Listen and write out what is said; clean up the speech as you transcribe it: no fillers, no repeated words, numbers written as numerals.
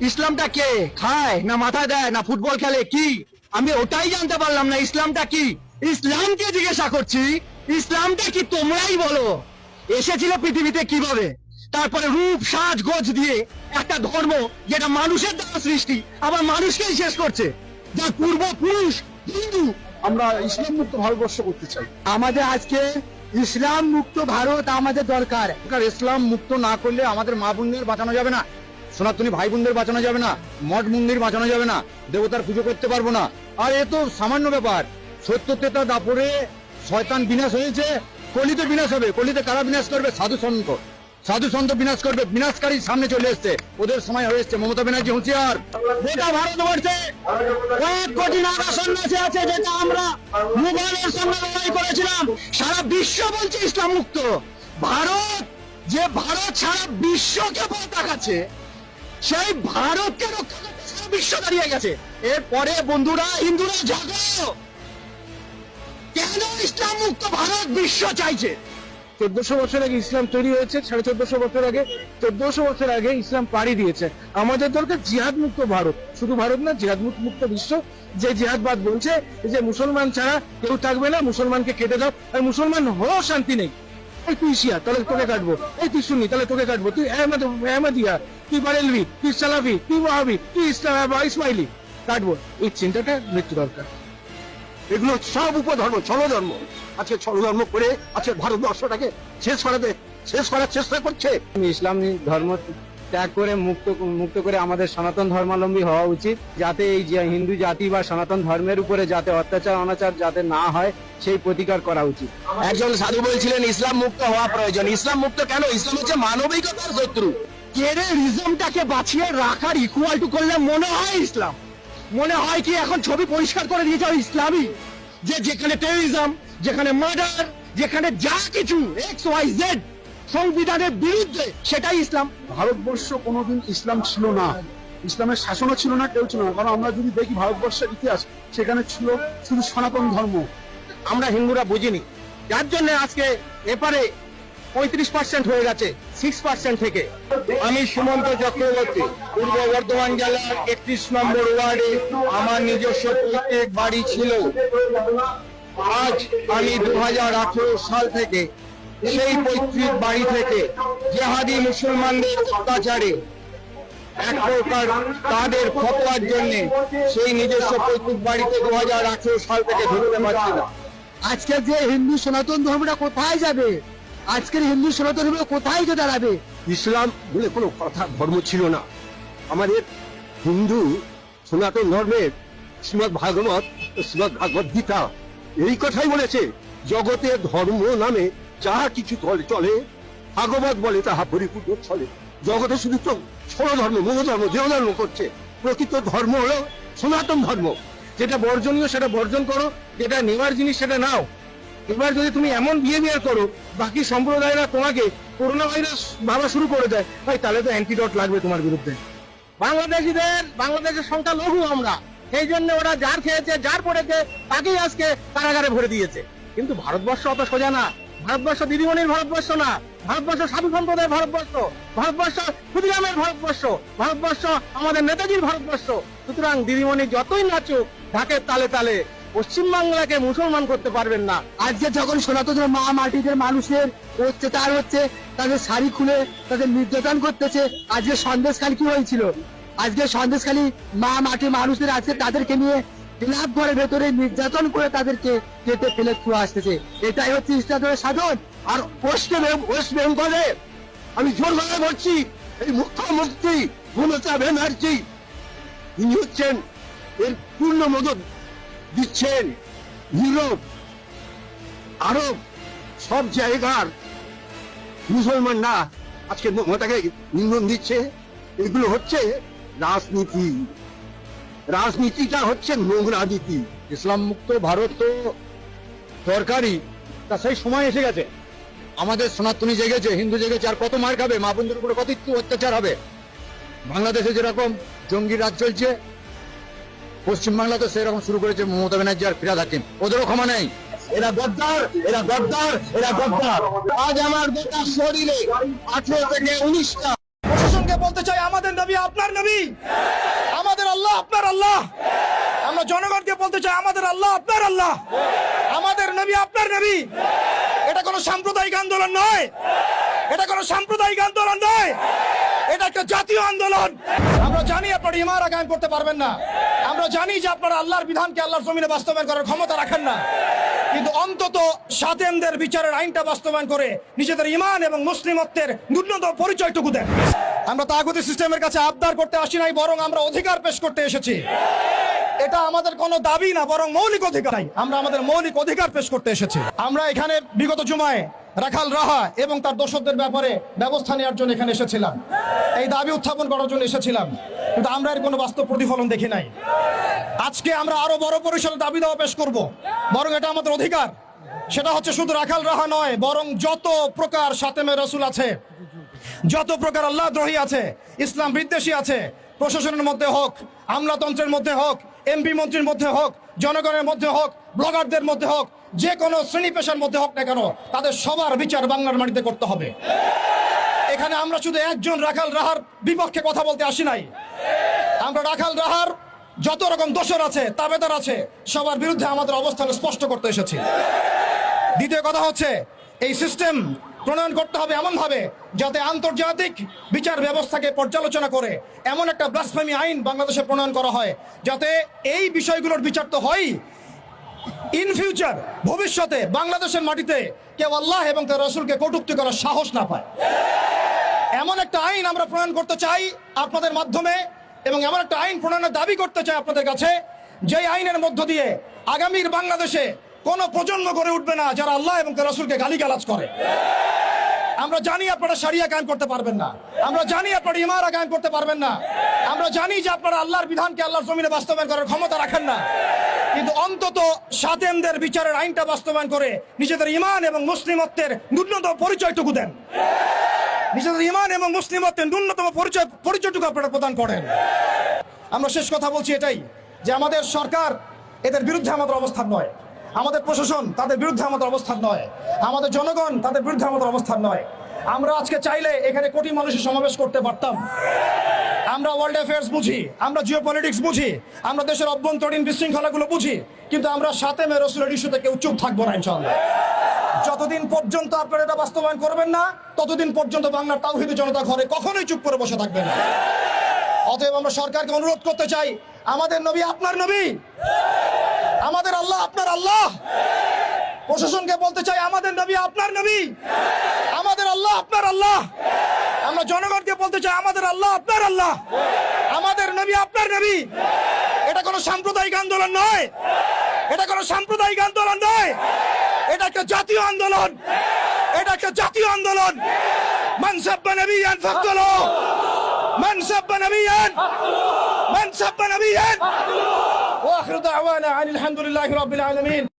ইসলামটা কে খায় না মাথায় দেয় না ফুটবল খেলে কি? আমি ওটাই জানতে পারলাম না ইসলামটা কি। ইসলামকে জিজ্ঞাসা করছি, ইসলামটা কি তোমরাই বলো। এসেছিল পৃথিবীতে কিভাবে, তারপরে রূপ সাজ গোজ দিয়ে একটা ধর্ম যেটা মানুষের দ্বারা সৃষ্টি আবার মানুষকেই শেষ করছে, যার পূর্বপুরুষ হিন্দু। আমরা ইসলাম মুক্ত ভারতবর্ষ করতে চাই। আমাদের আজকে ইসলাম মুক্ত ভারত আমাদের দরকার। ইসলাম মুক্ত না করলে আমাদের মা বোনদের বাঁচানো যাবে না, সনাতনী ভাই বোনদের বাঁচানো যাবে না, মঠ মন্দির বাঁচানো যাবে না, দেবতার পুজো করতে পারবো না। আর এ তো সামান্য ব্যাপার। ৭০ দাপরে শয়তান বিনাশ হয়েছে, কলিতে বিনাশ হবে। কলিতে কারা বিনাশ করবে? সাধু সন্ত। সাধু সন্ত বিনাশ করবে, বিনাশকারী সামনে চলে এসছে, ওদের সময় হয়ে এসছে। মমতা ব্যানার্জি হুঁশিয়ার। গোটা ভারতবর্ষে কয়েক কোটি নাগা সন্ন্যাসী আছে, যেটা আমরা মুঘলের সঙ্গে লড়াই করেছিলাম। সারা বিশ্ব বলছে ইসলাম মুক্ত ভারত। যে ভারত সারা বিশ্বকে পথ দেখাচ্ছে, সেই ভারতকে রক্ষা করতে সারা বিশ্ব দাঁড়িয়ে গেছে। এরপরে বন্ধুরা, হিন্দুরা জাগো, কেন ইসলাম মুক্ত ভারত বিশ্ব চাইছে? ১৪০০ বছর আগে ইসলাম তৈরি হয়েছে, ১৪৫০ বছর আগে, ১৪০০ বছর আগে ইসলাম পাড়ি দিয়েছে। আমাদের দরকার জিহাদ মুক্ত ভারত, শুধু ভারত না, জিহাদ মুক্ত বিশ্ব। যে জিহাদবাদ বলছে যে মুসলমান ছাড়া কেউ থাকবে না, মুসলমানকে কেটে দাও, আর মুসলমান হয়েও শান্তি নেই। এই তুই শিয়া, তাহলে তোকে কাটবো। এই তুই সুন্নি, তাহলে তোকে কাটবো। তুই আহমদিয়া, তুই বারেলভি, তুই সালাফি, তুই ওয়াহাবি, তুই ইসমাইলি, কাটবো। এই চিন্তাটা মৃত্যু দরকার। এগুলো সব উপধর্ম, ছলধর্ম। আজকে ছলধর্ম করে আজকে ভারতবর্ষটাকে শেষ করার চেষ্টা করছে। ইসলাম ধর্ম ত্যাগ করে মুক্ত করে আমাদের সনাতন ধর্মাবলম্বী হওয়া উচিত, যাতে এই যে হিন্দু জাতি বা সনাতন ধর্মের উপরে যাতে অত্যাচার অনাচার যাতে না হয় সেই প্রতিকার করা উচিত। একজন সাধু বলছিলেন ইসলাম মুক্ত হওয়া প্রয়োজন। ইসলাম মুক্ত কেন? ইসলাম হচ্ছে মানবিকতার শত্রু। টেররিজমটাকে বাঁচিয়ে রাখার ইকুয়াল টু করলে মনে হয় ইসলাম। মনে হয় কি এখন ছবি পরিষ্কার করে দিয়েছে ইসলামই, যে যেখানে টেররিজম, যেখানে মার্ডার, যেখানে যা কিছু XYZ সংবিধানের বিরুদ্ধে, সেটাই ইসলাম। ভারতবর্ষ কোনোদিন ইসলাম ছিল না, ইসলামের শাসনও ছিল না, কেউ ছিল না। কারণ আমরা যদি দেখি ভারতবর্ষের ইতিহাস, সেখানে ছিল শুধু সনাতন ধর্ম। আমরা হিন্দুরা বুঝিনি, যার জন্য আজকে এপারে 35% হয়ে গেছে 6% থেকে। আমি সুমন্ত চক্রবর্তী, পূর্ব বর্ধমান জেলার 31 নম্বর ওয়ার্ডে আমার নিজস্ব পৈতৃক বাড়ি ছিল। আজ আমি 2018 সাল থেকে সেই পৈতৃক বাড়ি থেকে জেহাদি মুসলমানদের অত্যাচারে এক প্রকার তাদের ফতোয়ার জন্য সেই নিজস্ব পৈতৃক বাড়িতে 2018 সাল থেকে ঢুকতে পারছি না। আজকে যে হিন্দু সনাতন ধর্মটা কোথায় যাবে? আজকের হিন্দু সনাতন ধর্ম কোথায় গিয়ে দাঁড়াবে? ইসলাম বলে কোনো কথা ধর্ম ছিল না। আমাদের হিন্দু সনাতন ধর্মের শ্রীমদ ভাগবত ও শ্রীমদ ভাগবত গীতা এই কথাই বলেছে, জগতের ধর্ম নামে যাহা কিছু চলে ভাগবত বলে তাহা পরিপূর্ণ চলে। জগতে শুধু তো ছল ধর্ম, মোহ ধর্ম, দেহ ধর্ম করছে। প্রকৃত ধর্ম হলো সনাতন ধর্ম। যেটা বর্জনীয় সেটা বর্জন করো, যেটা নেওয়ার জিনিস সেটা নাও। এবার যদি তুমি এমন বিহেভিয়ার করো, বাকি সম্প্রদায়রা তোমাকে করোনা ভাইরাস ভাবা শুরু করে দেয়, ভাই তাহলে তো অ্যান্টিডট লাগবে তোমার বিরুদ্ধে। বাংলাদেশের সংখ্যা লঘু আমরা, সেই জন্য ওরা যার খেয়েছে যার পড়েছে তাকেই আজকে কারাগারে ভরে দিয়েছে। কিন্তু ভারতবর্ষ অত সোজা না। ভারতবর্ষ দিদিমণির ভারতবর্ষ না, ভারতবর্ষ সাধু সম্প্রদায়ের ভারতবর্ষ, ভারতবর্ষ ক্ষুদিরামের ভারতবর্ষ, ভারতবর্ষ আমাদের নেতাজির ভারতবর্ষ। সুতরাং দিদিমণি যতই নাচুক ঢাকের তালে তালে পশ্চিমবাংলাকে মুসলমান করতে পারবেন না। আজকে যখন সনাতন মা মাটিদের মানুষের অত্যাচার হচ্ছে, তাদের শাড়ি খুলে তাদের নির্যাতন করতেছে। আজকে সন্দেশখালী কি হয়েছিল? আজকে সন্দেশখালী মা মাটির মানুষদের আজকে তাদেরকে নিয়ে ক্লাব ঘরের ভেতরে নির্যাতন করে তাদেরকে কেটে ফেলে ছুঁয়ে আসতেছে। এটাই হচ্ছে ইসলামের সাধন। আর ওয়েস্ট বেঙ্গলে আমি জোরভাবে বলছি, এই মুখ্যমন্ত্রী মমতা ব্যানার্জি তিনি হচ্ছেন এর পূর্ণ মদত দিচ্ছেন। ইউরোপ, আরব সব জায়গার মুসলমানরা আজকে মমতাকে নিন্দন দিচ্ছে। এগুলো হচ্ছে রাজনীতি। রাজনীতিটা হচ্ছে নোংরা নীতি। ইসলাম মুক্ত ভারত তো দরকারই, তা সেই সময় এসে গেছে। আমাদের সনাতনী জেগেছে, হিন্দু জেগেছে, আর কত মার খাবে? মা বোনদের উপরে কত অত্যাচার হবে? বাংলাদেশে যেরকম জঙ্গি রাজ চলছে, পশ্চিমবাংলা তো সেরকম শুরু করেছে মমতা ব্যানার্জি আর ফিরাদ হাকিম। ওদেরও ক্ষমা নেই। এরা গদ্দার, এরা গদ্দার, এরা গদ্দার। আজ আমার গোটা শরীরে 18 থেকে 19টা প্রশাসনকে বলতে বলতে চাই আমাদের নবী আপনার নবী, আমাদের আল্লাহ আপনার আল্লাহ। আমরা জনগণকে বলতে চাই আমাদের আল্লাহ আপনার আল্লাহ, আমাদের নবী আপনার নবী। এটা কোনো সাম্প্রদায়িক আন্দোলন নয়, এটা কোনো সাম্প্রদায়িক আন্দোলন নয়, এটা একটা জাতীয় আন্দোলন। আমরা জানি আপনারা ইমারা কায়েম করতে পারবেন না, আমরা জানি যে আপনারা আল্লাহর বিধানকে আল্লাহর জমিনে বাস্তবায়ন করার ক্ষমতা রাখেন না, কিন্তু অন্তত সাতেমদের বিচারের আইনটা বাস্তবায়ন করে নিজেদের ইমান এবং মুসলিমত্বের ন্যূনতম পরিচয়টুকু দেন। আমরা তাগুতি সিস্টেমের কাছে আবদার করতে আসি নাই, বরং আমরা অধিকার পেশ করতে এসেছি। এটা আমাদের কোনো দাবি না, বরং মৌলিক অধিকার। আমরা আমাদের মৌলিক অধিকার পেশ করতে এসেছি। আমরা এখানে বিগত জুমায় রাখাল রাহা এবং তার দোষরদের ব্যাপারে ব্যবস্থা নেওয়ার জন্য এখানে এসেছিলাম, এই দাবি উত্থাপন করার জন্য এসেছিলাম, কিন্তু আমরা এর কোনো বাস্তব প্রতিফলন দেখি নাই। আজকে আমরা আরো বড় পরিসরে দাবি দেওয়া পেশ করব, বরং এটা আমাদের অধিকার। সেটা হচ্ছে শুধু রাখাল রাহা নয়, বরং যত প্রকার সাতেমে রসুল আছে, যত প্রকার আল্লাহ দ্রোহী আছে, ইসলাম বিদ্বেষী আছে, প্রশাসনের মধ্যে হোক, আমলাতন্ত্রের মধ্যে হোক, এমপি মন্ত্রীর মধ্যে হোক, জনগণের মধ্যে হোক, ব্লগারদের মধ্যে হোক, যে কোনো শ্রেণী পেশার মধ্যে হোক না কেন, তাদের সবার বিচার বাংলার মাটিতে করতে হবে। এখানে আমরা শুধু একজন রাখাল রাহার বিপক্ষে কথা বলতে আসি নাই, আমরা রাখাল রাহার যত রকম দোষর আছে, তাবেদার আছে, সবার বিরুদ্ধে আমাদের অবস্থান স্পষ্ট করতে এসেছি। দ্বিতীয় কথা হচ্ছে এই সিস্টেম প্রণয়ন করতে হবে এমন ভাবে যাতে আন্তর্জাতিক বিচার ব্যবস্থাকে পর্যালোচনা করে এমন একটা ব্লাসফেমি আইন বাংলাদেশে প্রণয়ন করা হয়, যাতে এই বিষয়গুলোর বিচার তো হয়, ইন ফিউচার ভবিষ্যতে বাংলাদেশের মাটিতে কেউ আল্লাহ এবং তার রাসূলকে কটূক্তি করার সাহস না পায়। এমন একটা আইন আমরা প্রণয়ন করতে চাই আপনাদের মাধ্যমে, এবং এমন একটা আইন প্রণয়নের দাবি করতে চাই আপনাদের কাছে, যেই আইনের মধ্য দিয়ে আগামীর বাংলাদেশে কোন প্রজন্ম গড়ে উঠবে না যারা আল্লাহ এবং তার রাসূলকে গালিগালাজ করে। আমরা জানি আপনারা শরিয়া কায়েম করতে পারবেন না, আমরা জানি আপনারা ইমারা কায়েম করতে পারবেন না, আমরা জানি যে আপনারা আল্লাহর বিধানকে আল্লাহর জমিনে বাস্তবায়ন করার ক্ষমতা রাখেন না, কিন্তু অন্তত সাতেমদের বিচারের আইনটা বাস্তবায়ন করে নিজেদের ইমান এবং মুসলিমত্বের ন্যূনতম পরিচয়টুকু দেন। নিজেদের ইমান এবং মুসলিমত্বের ন্যূনতম পরিচয়টুকু আপনারা প্রদান করেন। আমরা শেষ কথা বলছি এটাই, যে আমাদের সরকার এদের বিরুদ্ধে আমাদের অবস্থান নয়, আমাদের প্রশাসন তাদের বিরুদ্ধে আমাদের অবস্থান নয়, আমাদের জনগণ তাদের বিরুদ্ধে আমাদের অবস্থান নয়। আমরা আজকে চাইলে এখানে কোটি মানুষের সমাবেশ করতে পারতাম। আমরা ওয়ার্ল্ড অ্যাফেয়ার্স বুঝি, আমরা জিও পলিটিক্স বুঝি, আমরা দেশের অভ্যন্তরীণ বিশৃঙ্খলাগুলো বুঝি, কিন্তু আমরা সাতেমে রসুলের ইস্যুতে কেউ চুপ থাকবো না ইনশাআল্লাহ। যতদিন পর্যন্ত আপনারা এটা বাস্তবায়ন করবেন না, ততদিন পর্যন্ত বাংলার তাওহীদি জনতা ঘরে কখনোই চুপ করে বসে থাকবে না। অতএব আমরা সরকারকে অনুরোধ করতে চাই, আমাদের নবী আপনার নবী, আমাদের আল্লাহ আপনার আল্লাহ। প্রশাসনকে বলতে চাই আমাদের নবী আপনার নবী, আমাদের আল্লাহ আপনার আল্লাহ। আমরা জনগণকে বলতে চাই আমাদের আল্লাহ আপনার আল্লাহ, আমাদের নবী আপনার নবী। এটা কোনো সাম্প্রদায়িক আন্দোলন নয়, এটা কোনো সাম্প্রদায়িক আন্দোলন নয়, এটা একটা জাতীয় আন্দোলন, এটা একটা জাতীয় আন্দোলন। মান সাব্বা নবিয়ান ফাকতুলু, মান সাব্বা নবিয়ান, মান সাব্বা নবিয়ান। ওয়া আখিরু দাওয়ানা আনিল হামদুলিল্লাহি রাব্বিল আলামিন।